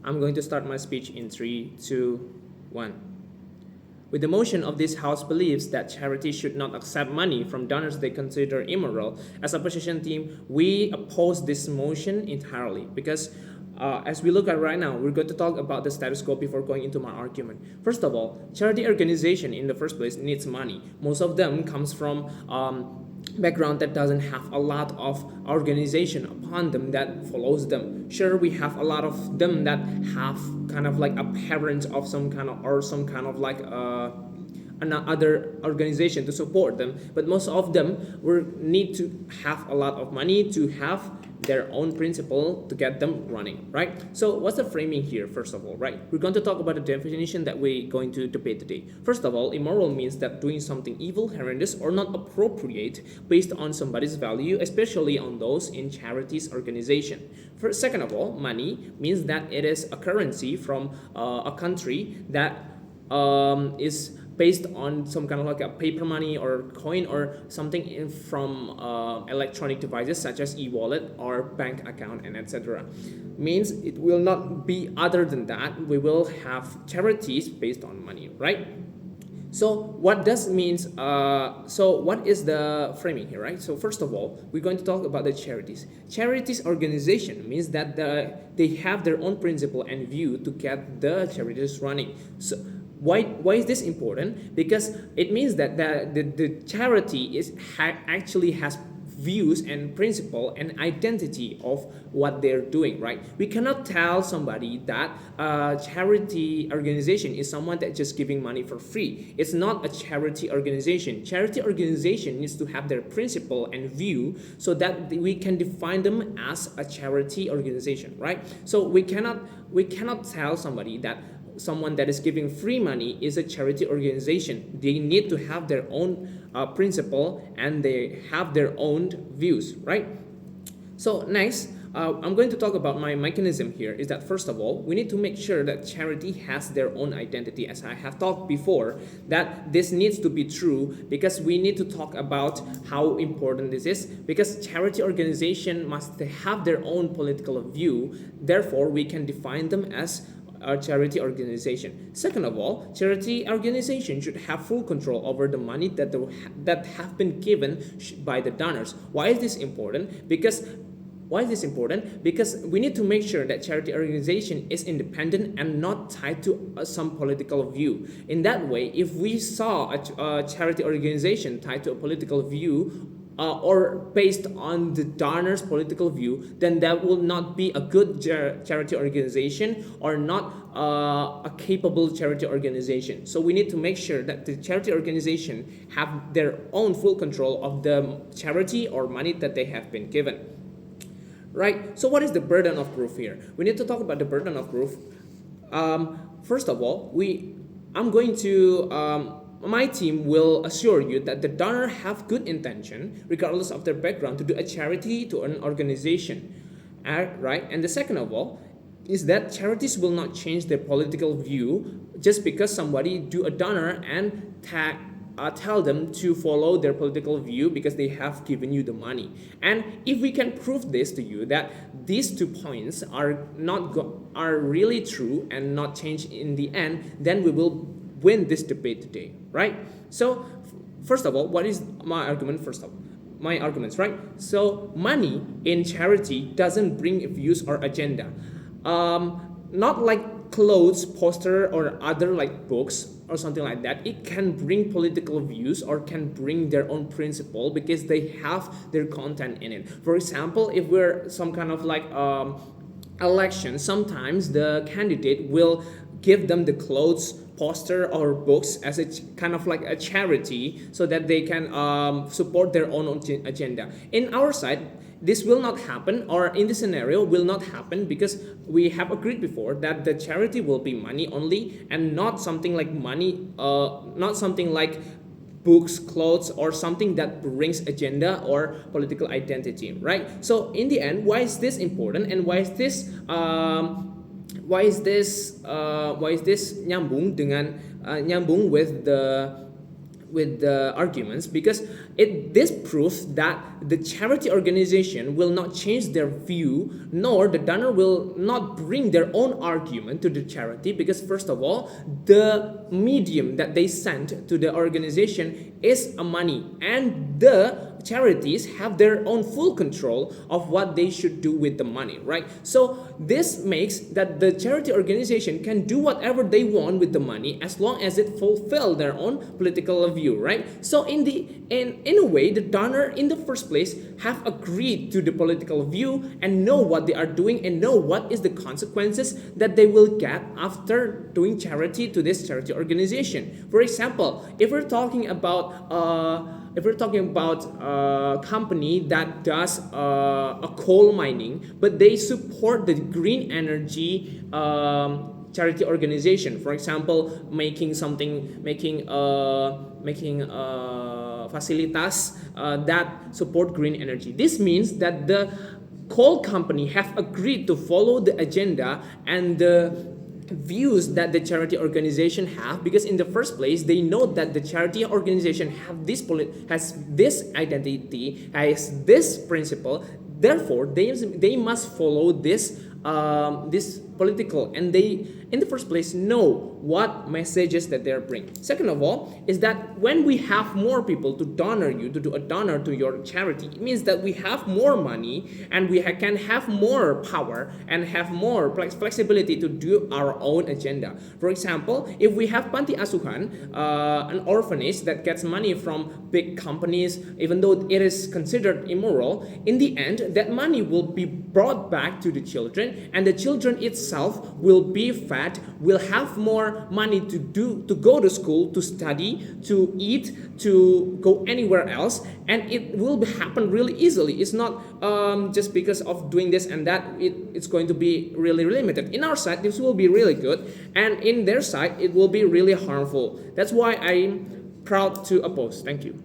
I'm going to start my speech in 3, 2, 1. With the motion of this House believes that charity should not accept money from donors they consider immoral, as a opposition team, we oppose this motion entirely because as we look at right now, we're going to talk about the status quo before going into my argument. First of all, charity organization in the first place needs money. Most of them comes from background that doesn't have a lot of organization upon them that follows them. Sure, we have a lot of them that have kind of like a parent of some kind of or some kind of like another organization to support them, but most of them will need to have a lot of money to have their own principle to get them running, right? So what's the framing here? First of all, right, we're going to talk about the definition that we're going to debate today. First of all, immoral means that doing something evil, horrendous, or not appropriate based on somebody's value, especially on those in charities organization. First, second of all, money means that it is a currency from a country that is based on some kind of like a paper money or coin or something from electronic devices such as e-wallet or bank account and etc. Means it will not be other than that. We will have charities based on money, right? So what does means? So what is the framing here, right? So first of all, we're going to talk about the charities. Charities organization means that they have their own principle and view to get the charities running. So why is this important? Because it means that the charity actually has views and principle and identity of what they're doing, right? We cannot tell somebody that a charity organization is someone that just giving money for free. It's not a charity organization. Charity organization needs to have their principle and view so that we can define them as a charity organization, right? So we cannot tell somebody that someone that is giving free money is a charity organization. They need to have their own principle and they have their own views, right? So next, I'm going to talk about my mechanism here is that first of all, we need to make sure that charity has their own identity. As I have talked before, that this needs to be true because we need to talk about how important this is because charity organization must have their own political view. Therefore, we can define them as a charity organization. Second of all, charity organization should have full control over the money that have been given by the donors. Why is this important? Because we need to make sure that charity organization is independent and not tied to some political view. In that way, if we saw a charity organization tied to a political view or based on the donor's political view, then that will not be a good charity organization or not a capable charity organization. So we need to make sure that the charity organization have their own full control of the charity or money that they have been given. Right, so what is the burden of proof here? We need to talk about the burden of proof. First of all, my team will assure you that the donor have good intention, regardless of their background, to do a charity to an organization, right? And the second of all is that charities will not change their political view just because somebody do a donor and tell them to follow their political view because they have given you the money. And if we can prove this to you that these 2 points are really true and not changed in the end, then we will win this debate today, right? So first of all, what is my argument? My arguments, right? So money in charity doesn't bring views or agenda. Not like clothes, poster, or other like books or something like that. It can bring political views or can bring their own principle because they have their content in it. For example, if we're some kind of like election, sometimes the candidate will give them the clothes, poster, or books as a kind of like a charity so that they can support their own agenda. In our side, this will not happen, or in this scenario will not happen because we have agreed before that the charity will be money only and not something like money, not something like books, clothes, or something that brings agenda or political identity, right? So in the end, why is this important and why is this nyambung with with the arguments, because this proves that the charity organization will not change their view, nor the donor will not bring their own argument to the charity, because first of all, the medium that they send to the organization is a money, and the charities have their own full control of what they should do with the money, right? So this makes that the charity organization can do whatever they want with the money as long as it fulfill their own political view, right? So in a way, the donor in the first place have agreed to the political view and know what they are doing and know what is the consequences that they will get after doing charity to this charity organization. For example, if we're talking about a company that does a coal mining, but they support the green energy charity organization, for example, making facilitas that support green energy. This means that the coal company have agreed to follow the agenda and the views that the charity organization have, because in the first place they know that the charity organization has this identity, has this principle, therefore they must follow this political, and they in the first place know what messages that they're bringing. Second of all is that when we have more people to donor you, to do a donor to your charity, it means that we have more money and we can have more power and have more flexibility to do our own agenda. For example, if we have Panti Asuhan, an orphanage that gets money from big companies, even though it is considered immoral, in the end that money will be brought back to the children, and the children itself will be fed, will have more money to go to school, to study, to eat, to go anywhere else, and it will happen really easily. It's not just because of doing this and that it's going to be really limited. In our side this will be really good, and in their side it will be really harmful. That's why I'm proud to oppose. Thank you.